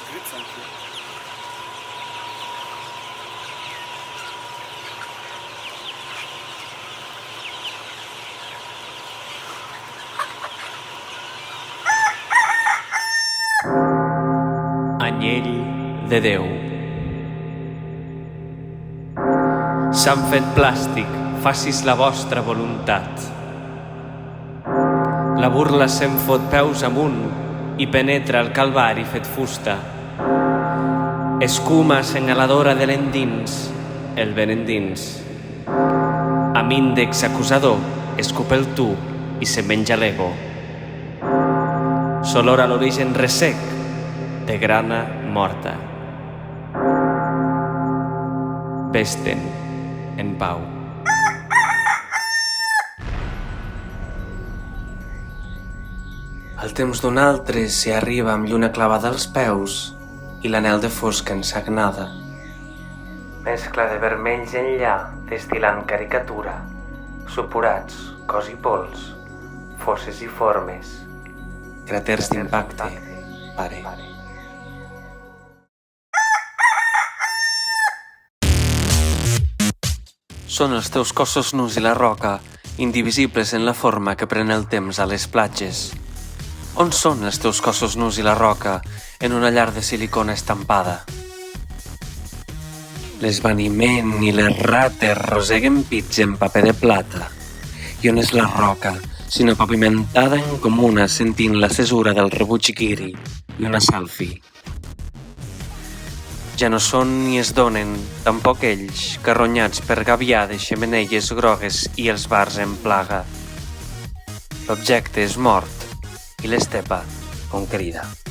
открыться. Anyell de Déu. S'han fet plàstic, facis la vostra voluntat. La burla se'n fot peus amunt i penetra el calvari fet fusta. Escuma assenyaladora de l'endins, el vent endins. Amb índex acusador escup el tu i se menja l'ego. S'olora l'origen ressec de grana morta. Vés-te'n en pau. El temps d'un altre s'hi arriba amb lluna clavada als peus i l'anel de fosca ensagnada. Mescla de vermells enllà, destil·lant caricatura, supurats, cos i pols, fosses i formes, cràters d'impacte, pare. Són els teus cossos nus i la roca, indivisibles en la forma que pren el temps a les platges. On són els teus cossos nus i la roca en una llar de silicona estampada? L'esvaniment i les rates roseguen pits en paper de plata. I on és la roca, sinó pavimentada en comuna sentint la cesura del rebuig guiri i una selfie? Ja no són ni es donen, tampoc ells, carronyats per gaviades, xemeneies grogues i els bars en plaga. L'objecte és mort i l'estepa conquerida.